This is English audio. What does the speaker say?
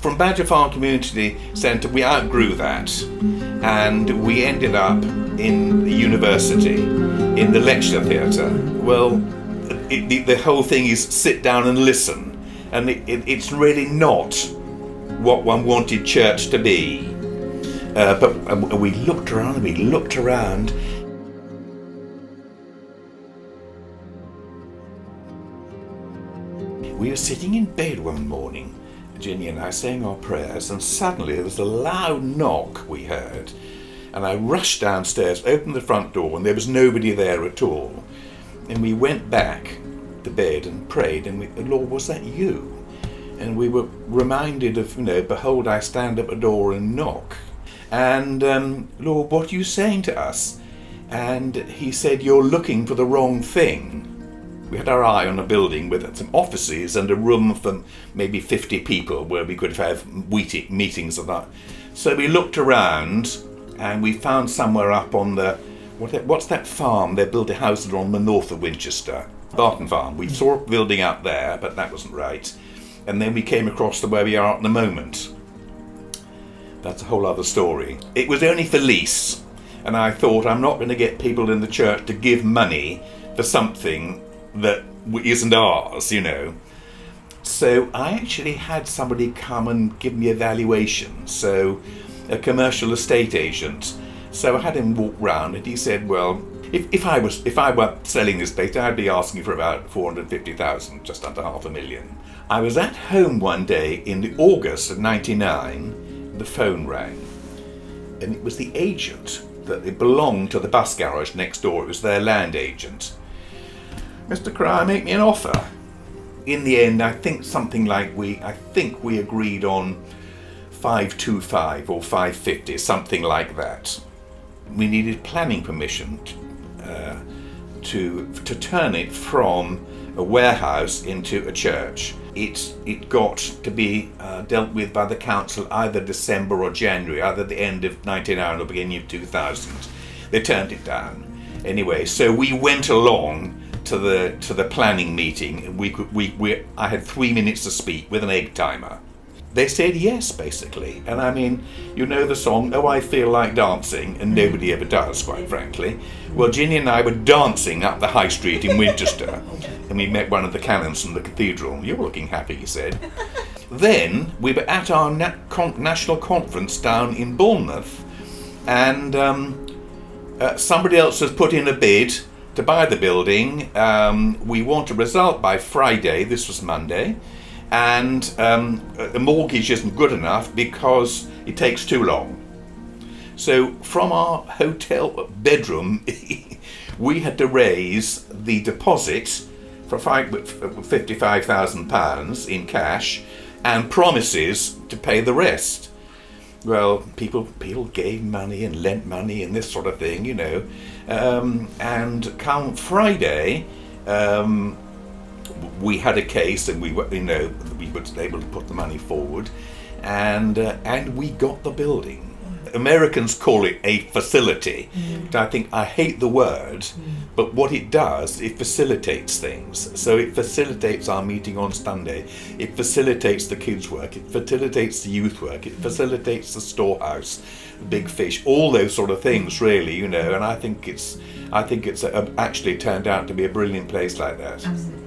from Badger Farm Community Centre, we outgrew that, and we ended up in the university, in the lecture theatre. Well, the whole thing is sit down and listen, and it's really not what one wanted church to be. But we looked around, We were sitting in bed one morning, Ginny and I, saying our prayers, and suddenly there was a loud knock we heard. And I rushed downstairs, opened the front door, and there was nobody there at all. And we went back to bed and prayed, and Lord, was that you? And we were reminded of, behold, I stand at the door and knock. And, Lord, what are you saying to us? And he said, you're looking for the wrong thing. We had our eye on a building with some offices and a room for maybe 50 people where we could have meetings and that. So we looked around and we found somewhere up on the, what's that farm? They built a house on the north of Winchester, Barton Farm. We saw a building up there, but that wasn't right. And then we came across to where we are at the moment. That's a whole other story. It was only for lease, and I thought I'm not going to get people in the church to give money for something that isn't ours, So I actually had somebody come and give me a valuation, so a commercial estate agent. So I had him walk round, and he said, well, if I were selling this place, I'd be asking for about 450,000, just under $500,000. I was at home one day in the August of '99, the phone rang, and it was the agent that it belonged to the bus garage next door. It was their land agent. Mr. Cryer, make me an offer. In the end, I think we agreed on 525 or 550, something like that. We needed planning permission to turn it from a warehouse into a church. It got to be dealt with by the council either December or January, either the end of 1999 or beginning of 2000. They turned it down. Anyway, so we went along to the planning meeting. I had 3 minutes to speak with an egg timer. They said yes, basically. And I mean, the song, Oh, I Feel Like Dancing, and nobody ever does, quite frankly. Well, Ginny and I were dancing up the high street in Winchester, and we met one of the canons from the cathedral. You're looking happy, he said. Then we were at our national conference down in Bournemouth, and somebody else has put in a bid to buy the building. We want a result by Friday, this was Monday, and the mortgage isn't good enough because it takes too long. So from our hotel bedroom, we had to raise the deposit for £55,000 in cash and promises to pay the rest. Well, people gave money and lent money and this sort of thing, and come Friday, we had a case, and we were able to put the money forward, and we got the building. Americans call it a facility. But I hate the word, but what it does, it facilitates things. So it facilitates our meeting on Sunday. It facilitates the kids' work. It facilitates the youth work. It facilitates the storehouse, the big fish, all those sort of things, really, And I think it's actually turned out to be a brilliant place like that. Absolutely.